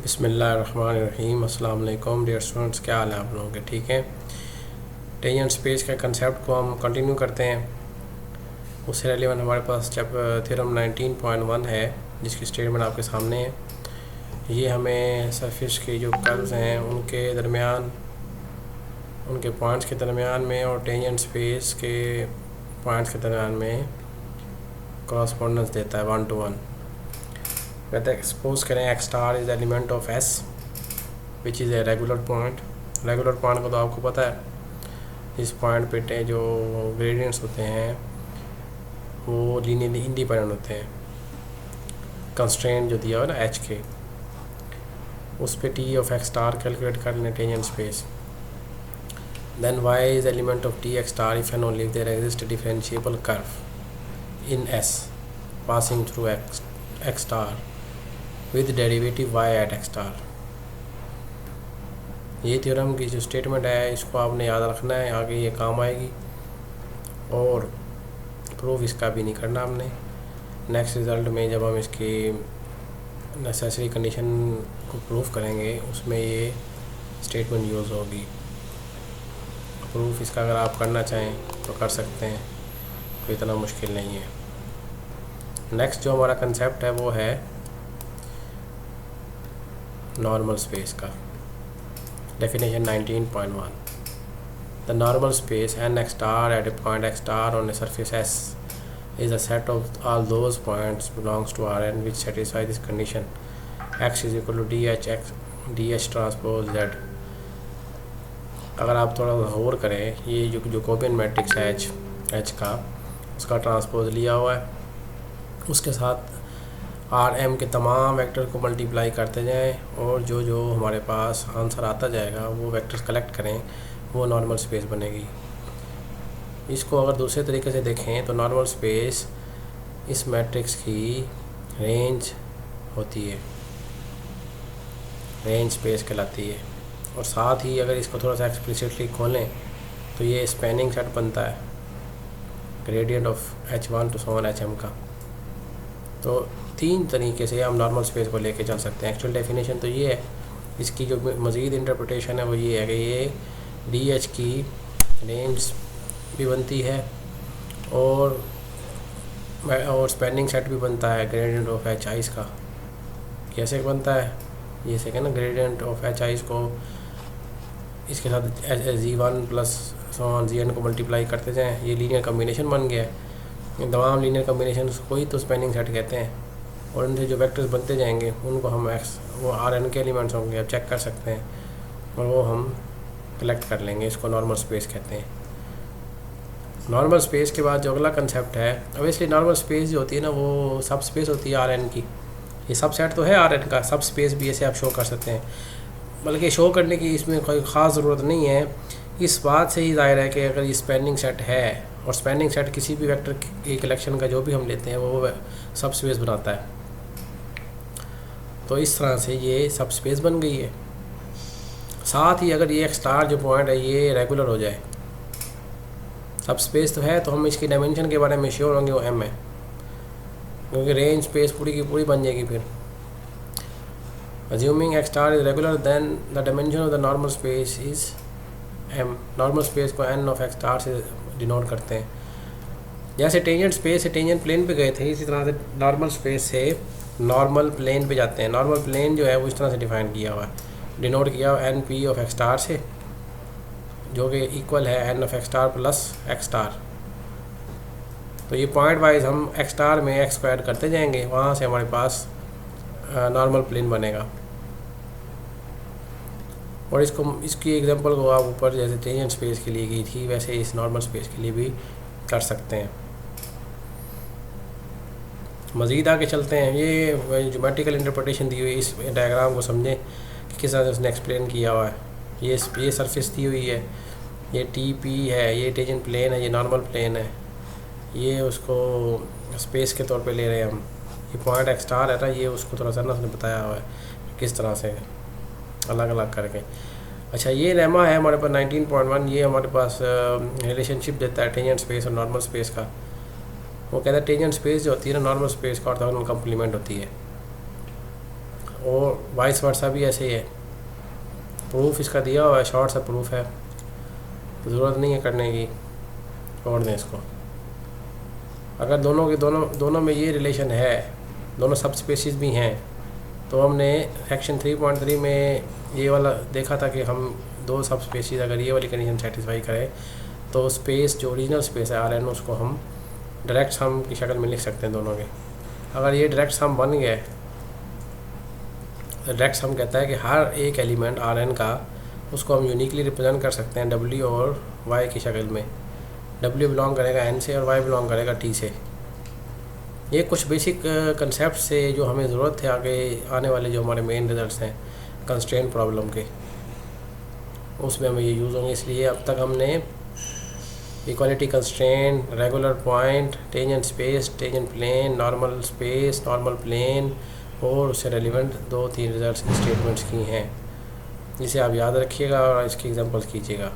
बिस्मिल्लाहिर्रहमानिर्रहीम। अस्सलाम वालेकुम डियर स्टूडेंट्स, क्या हाल है आप लोगों के? ठीक है। टेंजेंट स्पेस के कंसेप्ट को हम कंटिन्यू करते हैं। उससे रेलिवेंट हमारे पास जब थ्योरम 19.1 है, जिसकी स्टेटमेंट आपके सामने है। ये हमें सरफेस के जो कर्व्स हैं उनके दरमियान, उनके पॉइंट्स के दरमियान में और टेंजेंट स्पेस के पॉइंट्स के दरमियान में कॉरस्पॉन्डेंस देता है 1 to 1। कहते हैं सपोज करें x star is element of S which is a regular point. Regular point को तो आपको पता है, इस पॉइंट पे जो ग्रेडियंट्स होते हैं वो लीनियरली इंडिपेंडेंट होते हैं। कंस्ट्रेंट जो दिया हुआ ना एच के, उस पे T of X star calculate कर लें tangent space. Then Y is element of T X star if and only if there exist differentiable curve in S passing through X star with derivative y at X star. ये theorem की जो statement है इसको आपने याद रखना है, आगे ये काम आएगी। और प्रूफ इसका भी नहीं करना हमने। नेक्स्ट रिज़ल्ट में जब हम इसकी नेसेसरी कंडीशन को प्रूफ करेंगे उसमें ये स्टेटमेंट यूज़ होगी। प्रूफ इसका अगर आप करना चाहें तो कर सकते हैं, कोई इतना मुश्किल नहीं है। नेक्स्ट जो हमारा कंसेप्ट है वो है नॉर्मल स्पेस का। Definition 19.1। The normal space N X star at a point X star on a surface S is a set of all those points belongs to Rn which satisfy this condition. X is equal to dh transpose z। अगर आप थोड़ा गौर करें, ये जो Jacobian matrix है H का, उसका transpose लिया हुआ है, उसके साथ आर एम के तमाम वेक्टर को मल्टीप्लाई करते जाएं और जो जो हमारे पास आंसर आता जाएगा वो वेक्टर्स कलेक्ट करें, वो नॉर्मल स्पेस बनेगी। इसको अगर दूसरे तरीके से देखें तो नॉर्मल स्पेस इस मैट्रिक्स की रेंज होती है, रेंज स्पेस कहलाती है। और साथ ही अगर इसको थोड़ा सा एक्सप्लिसिटली खोलें तो ये स्पैनिंग सेट बनता है, gradient of H1 to so on HM का। तो तीन तरीके से हम नॉर्मल स्पेस को लेके चल सकते हैं। एक्चुअल डेफिनेशन तो ये है, इसकी जो मज़ीद इंटरप्रिटेशन है वो ये है कि ये DH की रेंज भी बनती है और स्पैनिंग सेट भी बनता है ग्रेडियंट ऑफ HI का। कैसे बनता है ये से ना, ग्रेडियंट ऑफ HI को इसके साथ Z1 प्लस ZN को मल्टीप्लाई करते जाएं, ये लीनियर कम्बिनेशन बन गया है। तमाम लीनियर कम्बिनेशन को ही तो स्पैनिंग सेट कहते हैं। और इनसे जो वेक्टर्स बनते जाएंगे उनको हम वो Rn के एलिमेंट्स होंगे, अब चेक कर सकते हैं, और वो हम कलेक्ट कर लेंगे। इसको नॉर्मल स्पेस कहते हैं। नॉर्मल स्पेस के बाद जो अगला कंसेप्ट है, अब इसलिए नॉर्मल स्पेस जो होती है ना वो सब स्पेस होती है Rn की। ये सब सेट तो है Rn का, सब स्पेस भी ऐसे आप शो कर सकते हैं, बल्कि शो करने की इसमें कोई ख़ास ज़रूरत नहीं है। इस बात से ही ज़ाहिर है कि अगर ये स्पैनिंग सेट है और स्पैनिंग सेट किसी भी वेक्टर की कलेक्शन का जो भी हम लेते हैं वो सब स्पेस बनाता है, तो इस तरह से ये सब स्पेस बन गई है। साथ ही अगर ये एक्स स्टार जो पॉइंट है ये रेगुलर हो जाए, सब स्पेस तो है, तो हम इसकी डायमेंशन के बारे में श्योर होंगे वो m है, क्योंकि रेंज स्पेस पूरी की पूरी बन जाएगी। फिर assuming x star is regular then the dimension of the normal space is m। Normal space को n of x star से डिनोट करते हैं। जैसे टेंजेंट स्पेस से टेंजेंट प्लेन पे गए थे, इसी तरह से नॉर्मल स्पेस से नॉर्मल प्लेन पे जाते हैं। नॉर्मल प्लेन जो है वो इस तरह से डिफाइन किया हुआ है, डिनोट किया हुआ N P of X star से, जो कि इक्वल है N of X star plus X star. तो ये पॉइंट वाइज हम एक्स स्टार में एक्स स्क्वायर करते जाएंगे, वहाँ से हमारे पास नॉर्मल प्लेन बनेगा। और इसकी एग्जांपल को आप ऊपर जैसे टेंजेंट स्पेस के लिए की थी वैसे इस नॉर्मल स्पेस के लिए भी कर सकते हैं। मज़ीद आगे चलते हैं। ये ज्योमेट्रिकल इंटरप्रिटेशन दी हुई इस डायग्राम को समझें कि किस तरह से उसने एक्सप्लेन किया हुआ है। ये सरफेस दी हुई है, ये टी पी है, ये टेंजेंट प्लेन है, ये नॉर्मल प्लेन है, ये उसको स्पेस के तौर पे ले रहे हैं हम। ये पॉइंट एक्स स्टार है ना, ये उसको थोड़ा सा ना उसने बताया हुआ है किस तरह से अलग अलग करके। अच्छा, ये लेमा है हमारे पास 19.1। ये हमारे पास रिलेशनशिप देता है टेंजेंट स्पेस और नॉर्मल स्पेस का। वो कहता है टेंजेंट स्पेस जो होती है ना नॉर्मल स्पेस का ऑर्थोगोनल कॉम्प्लीमेंट होती है। और वाइस वर्सा भी ऐसे ही है। प्रूफ इसका दिया हुआ है, शॉर्ट सा प्रूफ है, तो ज़रूरत नहीं है करने की, छोड़ दें इसको। अगर दोनों में ये रिलेशन है, दोनों सब स्पेसीज भी हैं, तो हमने सेक्शन 3.3 में ये वाला देखा था कि हम दो सब स्पेसीज अगर ये वाली कंडीशन सेटिस्फाई करें तो स्पेस जो ओरिजिनल स्पेस है RN उसको हम डायरेक्ट सम की शक्ल में लिख सकते हैं दोनों के। अगर ये डायरेक्ट सम बन गया, डायरेक्ट सम कहता है कि हर एक एलिमेंट RN का उसको हम यूनिकली रिप्रेजेंट कर सकते हैं W और Y की शक्ल में। W बिलोंग करेगा N से और Y बिलोंग करेगा T से। ये कुछ बेसिक कंसेप्ट से जो हमें ज़रूरत है आगे आने वाले जो हमारे मेन रिजल्ट्स हैं कंस्ट्रेंट प्रॉब्लम के, उसमें हमें ये यूज़ होंगे। इसलिए अब तक हमने equality constraint, regular point, tangent space, tangent plane, normal space, normal plane और उससे रेलिवेंट 2-3 रिजल्ट्स स्टेटमेंट्स की हैं, जिसे आप याद रखिएगा और इसके एग्जांपल्स कीजिएगा।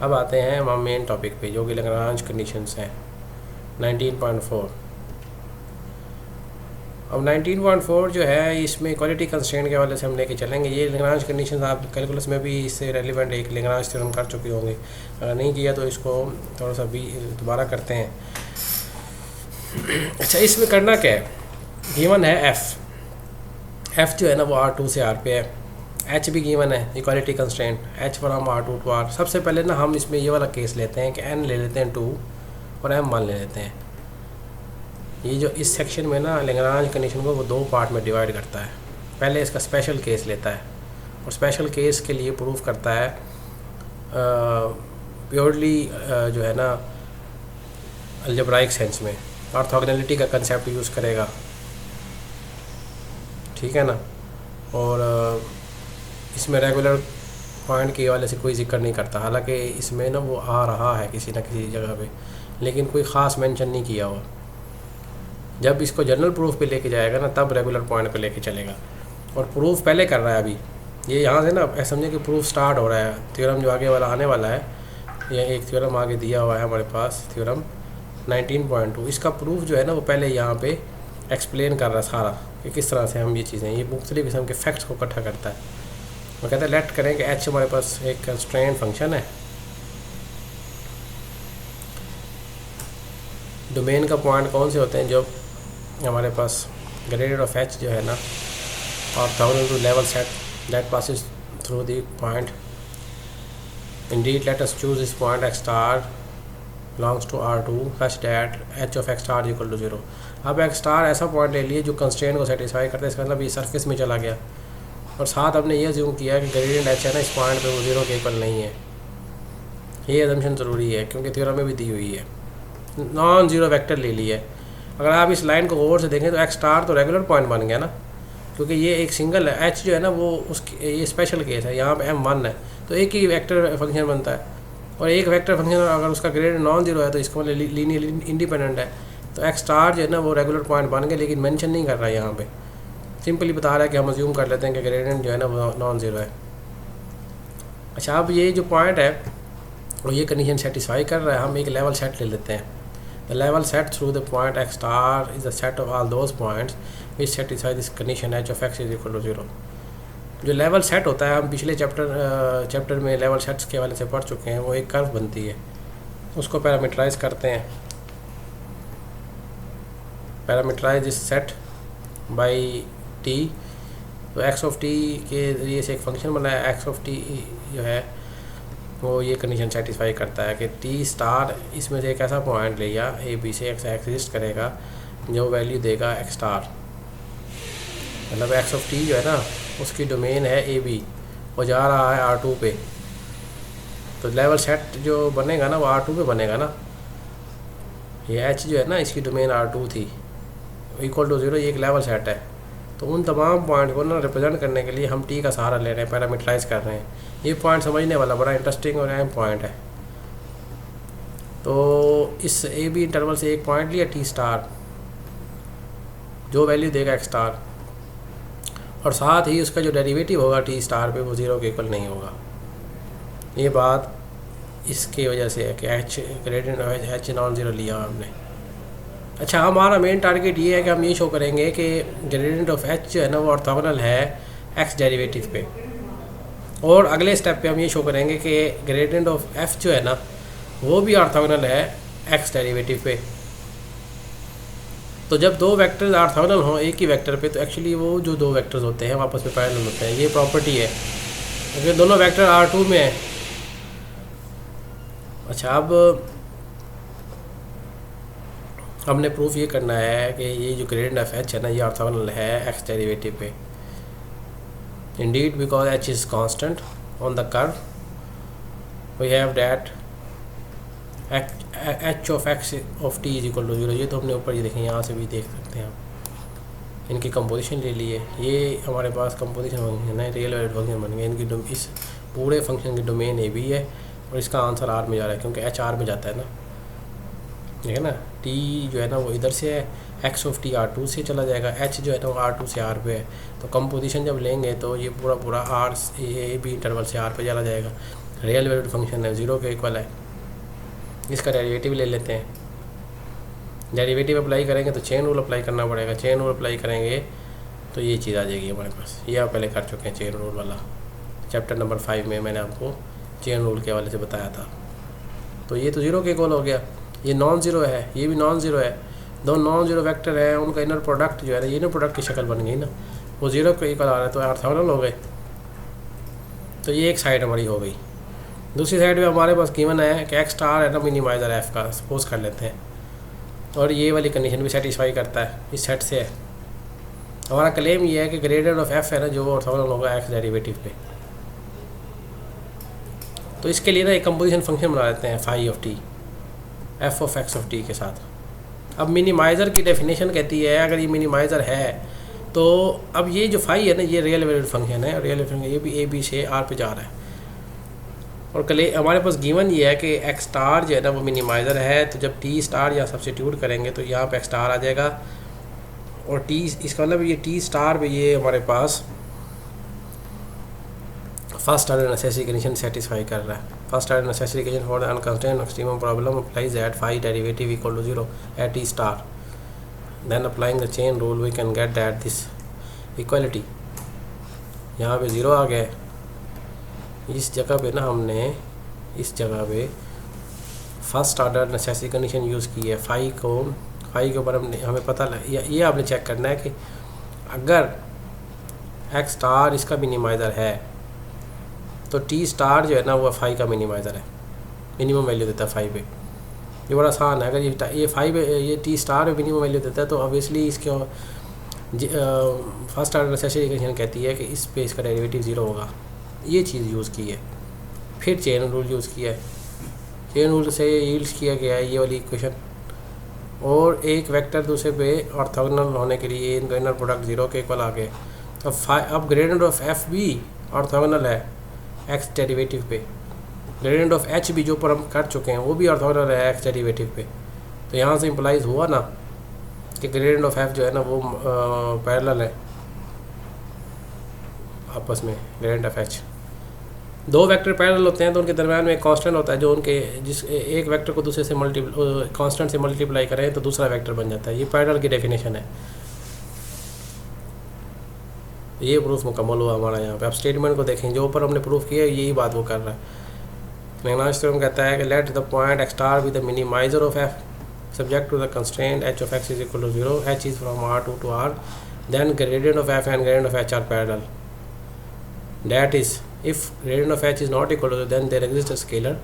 अब आते हैं हम मेन टॉपिक पे जो कि लैग्रांज कंडीशंस हैं 19.4। अब 19.4 जो है इसमें इक्वालिटी कंस्ट्रेंट के हवाले से हम लेके चलेंगे। ये लैग्रांज कंडीशंस आप कैलकुलस में भी इससे रेलिवेंट एक लैग्रांज थ्योरम कर चुके होंगे, अगर नहीं किया तो इसको थोड़ा सा भी दोबारा करते हैं। अच्छा, इसमें करना क्या है, गिवन है एफ जो है ना वो R2 से R पे है, H भी गिवन है equality constraint H from R2 to R। सबसे पहले ना हम इसमें ये वाला केस लेते हैं कि N ले लेते हैं 2 और M 1 ले लेते हैं। ये जो इस सेक्शन में ना लैग्रांज कंडीशन को वो 2 पार्ट में डिवाइड करता है। पहले इसका स्पेशल केस लेता है और स्पेशल केस के लिए प्रूफ करता है प्योरली जो है ना अलजेब्राइक सेंस में, ऑर्थोगोनैलिटी का कंसेप्ट यूज़ करेगा, ठीक है ना। और इसमें रेगुलर पॉइंट के हवाले से कोई जिक्र नहीं करता, हालांकि इसमें ना वो आ रहा है किसी न किसी जगह पे, लेकिन कोई ख़ास मेंशन नहीं किया हुआ। जब इसको जनरल प्रूफ पे लेके जाएगा ना तब रेगुलर पॉइंट पे लेके चलेगा, और प्रूफ पहले कर रहा है अभी। ये यहाँ से ना समझे कि प्रूफ स्टार्ट हो रहा है, थ्योरम जो आगे वाला आने वाला है, ये एक थ्योरम आगे दिया हुआ है हमारे पास, थ्योरम 19.2। इसका प्रूफ जो है ना वो पहले यहाँ पे एक्सप्लेन कर रहा है सारा कि किस तरह से हम ये चीज़ें, ये मुख्तलिफ किस्म के फैक्ट्स को इकट्ठा करता है। वो कहता है लेट करें कि H हमारे पास एक कंस्ट्रेंट फंक्शन है, डोमेन का पॉइंट कौन से होते हैं जो हमारे पास ग्रेडियंट ऑफ H जो है ना orthogonal to level set that passes through the point. Indeed let us choose this point x star belongs to R2 such that H of x star equal to 0। अब x star ऐसा point ले लिए जो constraint को satisfy करता है, इसका मतलब ये सरफेस में चला गया, और साथ हमने ये अज्यूम किया कि ग्रेडियंट H है ना इस पॉइंट पे वो 0 के इक्वल नहीं है। ये अजम्पशन ज़रूरी है क्योंकि थ्योरम में भी दी हुई है। नॉन ज़ीरो वेक्टर ले लिया है। अगर आप इस लाइन को गौर से देखें तो x स्टार तो रेगुलर पॉइंट बन गया ना, क्योंकि ये एक सिंगल है, H जो है ना वो उसकी ये स्पेशल केस है, यहाँ पे M1 है तो एक ही वेक्टर फंक्शन बनता है, और एक वेक्टर फंक्शन अगर उसका ग्रेडियंट नॉन जीरो है तो इसका मतलब लीनियर इंडिपेंडेंट है। तो x स्टार जो है ना वो रेगुलर पॉइंट बन गया, लेकिन मेंशन नहीं कर रहा है यहाँ पे, सिंपली बता रहा है कि हम अज्यूम कर लेते हैं कि ग्रेडियंट जो है ना वो नॉन ज़ीरो है। अच्छा, अब ये जो पॉइंट है वो ये कंडीशन सेटिस्फाई कर रहा है, हम एक लेवल सेट ले लेते हैं। The level set through the point x star is the set of all those points which satisfy this condition h of x is equal to 0। जो लेवल सेट होता है हम पिछले चैप्टर में लेवल सेट्स के हवाले से पढ़ चुके हैं, वो एक कर्व बनती है, उसको पैरामीटराइज करते हैं। पैरामीटराइज इस सेट बाई t, तो x ऑफ t के ज़रिए से एक फंक्शन बनाया, x ऑफ t जो है वो ये कंडीशन सेटिस्फाई करता है कि टी स्टार इसमें से एक ऐसा पॉइंट लिया ए बी से एक्स एग्जिस्ट करेगा जो वैल्यू देगा एक्स स्टार, मतलब एक्स ऑफ टी जो है ना उसकी डोमेन है ए बी, वो जा रहा है R2 पे, तो लेवल सेट जो बनेगा ना वो R2 पे बनेगा ना। ये H जो है ना इसकी डोमेन R2 थी, इक्वल टू 0, ये एक लेवल सेट है। तो उन तमाम पॉइंट को ना रिप्रेजेंट करने के लिए हम टी का सहारा ले रहे हैं, पैरामीटराइज कर रहे हैं। ये पॉइंट समझने वाला बड़ा इंटरेस्टिंग और अहम पॉइंट है। तो इस ए बी इंटरवल से एक पॉइंट लिया टी स्टार जो वैल्यू देगा एक्स स्टार, और साथ ही उसका जो डेरिवेटिव होगा टी स्टार पे वो 0 के इक्वल नहीं होगा। ये बात इसकी वजह से है कि H gradient of H non zero लिया हमने। अच्छा, हमारा मेन टारगेट ये है कि हम ये शो करेंगे कि ग्रेडियंट ऑफ एच जो है ना वो ऑर्थोगोनल है एक्स डेरिवेटिव पे, और अगले स्टेप पे हम ये शो करेंगे कि ग्रेडियंट ऑफ एफ जो है ना वो भी ऑर्थोगोनल है एक्स डेरिवेटिव पे। तो जब दो वेक्टर्स ऑर्थोगोनल हों एक ही वेक्टर पे, तो एक्चुअली वो जो दो वेक्टर्स होते हैं आपस में पैरेलल होते हैं, ये प्रॉपर्टी है, क्योंकि दोनों वेक्टर R2 में है। अच्छा, अब हमने प्रूफ ये करना है कि ये जो ग्रेडियंट ऑफ एच है ना ये ऑर्थोगोनल है एक्स डेरिवेटिव पे। Indeed because H is constant on the curve we have that H of X of T is equal to 0। ये तो हमने ऊपर ये देखें, यहाँ से भी देख सकते हैं आप। इनकी कंपोजिशन ले लिए, ये हमारे पास कंपोजिशन फंक्शन है, रियल वैल्यूड फंक्शन बन गए। इनकी इस पूरे फंक्शन की डोमेन ए भी है और इसका आंसर आर में जा रहा है, क्योंकि एच आर में जाता है ना, ठीक है ना। टी जो है ना वो इधर से है, एक्स ऑफ टी R2 से चला जाएगा, एच जो है ना वो R2 से आर पे है। तो कंपोजिशन जब लेंगे तो ये पूरा पूरा आर ए बी इंटरवल से आर पे चला जाएगा। रियल वैल्यूड फंक्शन है, 0 के इक्वल है। इसका डेरिवेटिव ले लेते हैं। डेरिवेटिव अप्लाई करेंगे तो चेन रूल अप्लाई करना पड़ेगा। चेन रूल अप्लाई करेंगे तो ये चीज़ आ जाएगी हमारे पास। ये आप पहले कर चुके हैं चेन रूल वाला, चैप्टर नंबर 5 में मैंने आपको चेन रूल के हवाले से बताया था। तो ये तो 0 के इक्वल हो गया, ये नॉन ज़ीरो है, ये भी नॉन ज़ीरो है। दो नॉन ज़ीरो वेक्टर है, उनका इनर प्रोडक्ट जो है ना, ये इनर प्रोडक्ट की शक्ल बन गई ना, वो 0 के इक्वल आ रहा है, तो ऑर्थोगोनल हो गए। तो ये एक साइड हमारी हो गई। दूसरी साइड में हमारे पास गिवन है कि एक्स स्टार है ना मिनिमाइजर एफ का, सपोज कर लेते हैं, और ये वाली कंडीशन भी सेटिस्फाई करता है, इस सेट से है। हमारा क्लेम ये है कि ग्रेडियंट ऑफ एफ है ना जो ऑर्थोगोनल होगा एक्स डेरिवेटिव पे। तो इसके लिए ना एक कंपोजिशन फंक्शन बना लेते हैं phi of T, F of X of T के साथ। अब मिनिमाइज़र की डेफिनेशन कहती है अगर ये मिनिमाइज़र है तो अब ये जो फाई है ना ये रियल वैल्यूड फंक्शन है, और रियल फंक्शन ये भी ए बी से आर पे जा रहा है। और हमारे पास गिवन ये है कि एक्स स्टार जो है ना वो मिनिमाइज़र है, तो जब टी स्टार यहाँ सब्स्टिट्यूट करेंगे तो यहाँ पे एक्स स्टार आ जाएगा, और टी इसका मतलब ये टी स्टार पे ये हमारे पास first order necessary condition satisfy कर रहा है। First order necessary condition for the unconstrained extremum problem applies at phi derivative equal to 0 at T star, then applying the chain rule we can get that this equality. यहाँ पे 0 आ गया, इस जगह पे ना हमने इस जगह पे first order necessary condition use की है। फाई के ऊपर हमें पता ये आपने चेक करना है कि अगर एक्स स्टार इसका मिनिमाइज़र है तो टी स्टार जो है ना वो फाई का मिनिमाइज़र है, मिनिमम वैल्यू देता है फाई पे। ये बड़ा आसान है। अगर ये फाई पे ये टी स्टार में मिनिमम वैल्यू देता है तो ऑब्वियसली इसके फर्स्ट ऑर्डर नेसेसरी कंडीशन कहती है कि इस पे इसका डेरिवेटिव 0 होगा। ये चीज़ यूज़ की है। फिर चेन रूल यूज़ किया है, चेन रूल से यील्ड किया गया है ये वाली इक्वेशन, और एक वेक्टर दूसरे पे ऑर्थोगोनल होने के लिए इनका इनर प्रोडक्ट 0 के इक्वल आ गए। अब ग्रेडियंट ऑफ एफ भी ऑर्थोगोनल है एक्स डेरिवेटिव पे। ग्रेडियंट ऑफ एच भी जो पर हम कर चुके हैं वो भी ऑर्थोगोनल है एक्स डेरिवेटिव पे। तो यहाँ से इम्प्लाइज हुआ ना कि ग्रेडियंट ऑफ एफ जो है ना वो पैरेलल है आपस में। ग्रेडियंट ऑफ एच, दो वेक्टर पैरेलल होते हैं तो उनके दरम्यान में एक कांस्टेंट होता है जो उनके जिस एक वेक्टर को दूसरे से कांस्टेंट से मल्टीप्लाई करें तो दूसरा वेक्टर बन जाता है। ये पैरेलल की डेफिनेशन है। ये प्रूफ मुकम्मल हुआ हमारा यहाँ पे। अब स्टेटमेंट को देखें, जो ऊपर हमने प्रूफ किया यही बात वो कर रहा है। लैग्रांज थ्योरम कहता है कि let the point X star be the minimizer of F subject to the constraint H of X is equal to 0, H is from R2 to R, then gradient of F and gradient of H are parallel. That is if gradient of H is not equal to then there exist a scalar.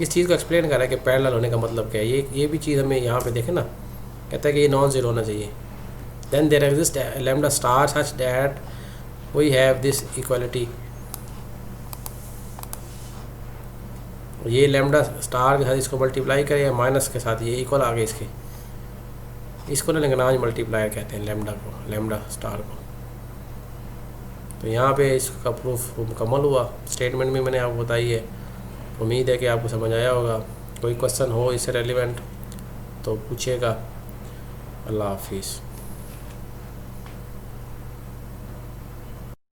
इस चीज़ को explain कर रहा है कि parallel होने का मतलब क्या है। ये भी चीज़ हमें यहाँ पे देखें ना, कहता है कि ये नॉन जीरो होना चाहिए। Then there exist lambda star such that we have this equality. ये लैम्डा स्टार के साथ इसको मल्टीप्लाई करें या माइनस के साथ ये इक्वल आ गए इसके, इसको ना लैग्रांज मल्टीप्लायर कहते हैं लैम्डा को, लैम्डा स्टार को। तो यहाँ पे इसका प्रूफ मुकम्मल हुआ। स्टेटमेंट भी मैंने आपको बताई है। उम्मीद है कि आपको समझ आया होगा। कोई क्वेश्चन हो इससे रेलिवेंट तो पूछिएगा। अल्लाह हाफिज़।